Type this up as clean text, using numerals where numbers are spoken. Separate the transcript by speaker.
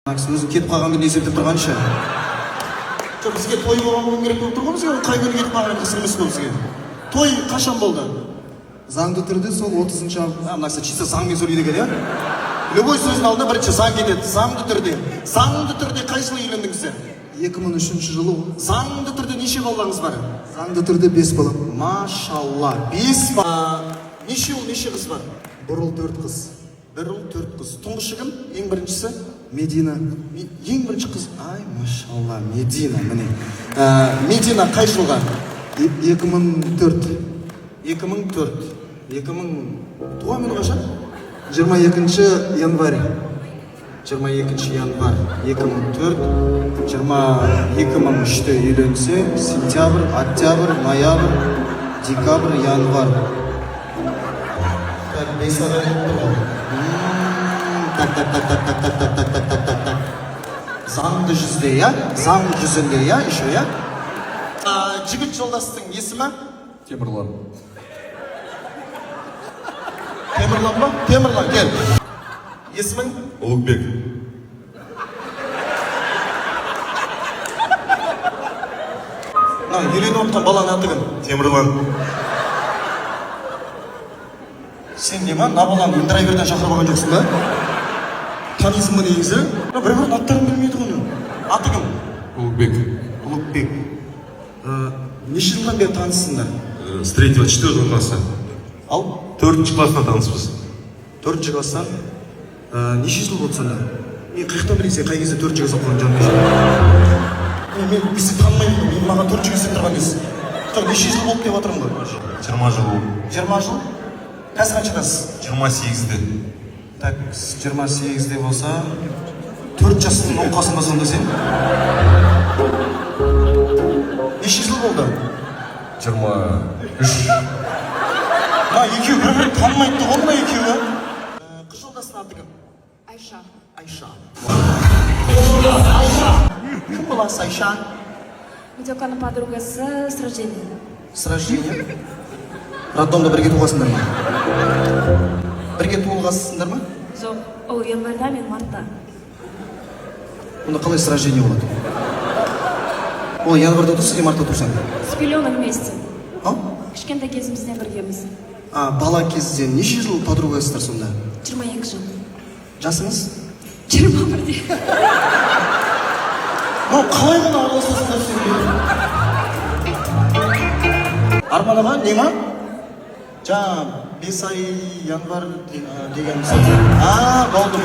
Speaker 1: Өзің кетіп қалған күнді есептеп тұрғанша. Жоқ, бізге той болған керек болып тұрған бізге, қай күні кетіп қалған қысыр емес бұл бізге. Той қашан болды?
Speaker 2: Заңды түрде сол 30-шы
Speaker 1: Мына кісі чисто заңмен сөйлейді екен, иә? Любой сөздің алдында бірінші заң кетеді, заңды түрде. Заңды түрде қай жылы үйлендіңіздер?
Speaker 2: 2003 жылы.
Speaker 1: Заңды түрде неше балаңыз бар?
Speaker 2: Заңды түрде 5 балам.
Speaker 1: Машалла, 5 бала. Неше ұл, неше қыз бар?
Speaker 2: 1 ұл 4 қыз.
Speaker 1: 1 ұл 4 қыз. Тұңғышы кім? Ең біріншісі?
Speaker 2: Медина.
Speaker 1: Ең бірінші қыз. Ай, машалла, Медина, міне. Медина қай жылға?
Speaker 2: 2004.
Speaker 1: 2004. 2000 туған күні қашан?
Speaker 2: 22 январь.
Speaker 1: 22 январь 2004. 2003-те үйленсе, сентябрь, октябрь, ноябрь, декабрь, январь. Так, 5 ай өтті ғой. Так. Заңды жүзде, я? Заң жүзінде, я? Еще, я? Жігіт жолдастың есімі?
Speaker 3: Темірлан.
Speaker 1: Темірлан ба? Темірлан, кел. Есімің?
Speaker 3: Ұлықбек.
Speaker 1: Үйленіп отқан баланың аты кім?
Speaker 3: Темірлан.
Speaker 1: Сен не ма? Баланы драйверден шақырып алған жоқсың ба? Танисың ба негізі? Бір-бірін аттарын білмейді ғой. Аты кім?
Speaker 3: Ұлықбек.
Speaker 1: Ұлықбек. Неше жылдан бері танысыңдар?
Speaker 3: С 3-4 класса.
Speaker 1: Ал?
Speaker 3: 4 класстан таныспыз.
Speaker 1: 4 класстан? Неше жыл болды сонда? Мен қиықтан білейін, сен қай кезде 4 класс оқыған жанды? Мен бізді танымаймын, мен маған 4 класс тұрған кез. Неше жыл болды деп отырмын ғой?
Speaker 3: 20 жыл болды.
Speaker 1: 20 жыл? Қазір қаншадасыз?
Speaker 3: 28-де.
Speaker 1: Так, 28-де болса, 4 жастың оңқасында сонда сен? Неше жыл болды?
Speaker 3: 23.
Speaker 1: Екеуі бір-бірін танымайды ғой мына екеуі. Қыз жолдастың аты кім?
Speaker 4: Айша.
Speaker 1: Айша. Кім баласы Айша?
Speaker 4: Видеоканың подругасы с рождения.
Speaker 1: С рождения? Роддомда бірге туғасыңдар ма? Бірге туылғасыңдар ма?
Speaker 4: Жоқ, ол январьда, мен мартта.
Speaker 1: Оны қалай с рождения болады? Ол январьда тұрсың, мартта тұрсың?
Speaker 4: С пеленок вместе.
Speaker 1: Кішкентай
Speaker 4: кезімізден біргеміз.
Speaker 1: Бала кезден неше жыл подругасыздар сонда?
Speaker 4: 22 жыл.
Speaker 1: Жасыңыз?
Speaker 4: 21-де.
Speaker 1: Қалай ғана араласасыңдар сендер? Арман аға, не ма? 5 ай январь деген мысалы. Болды.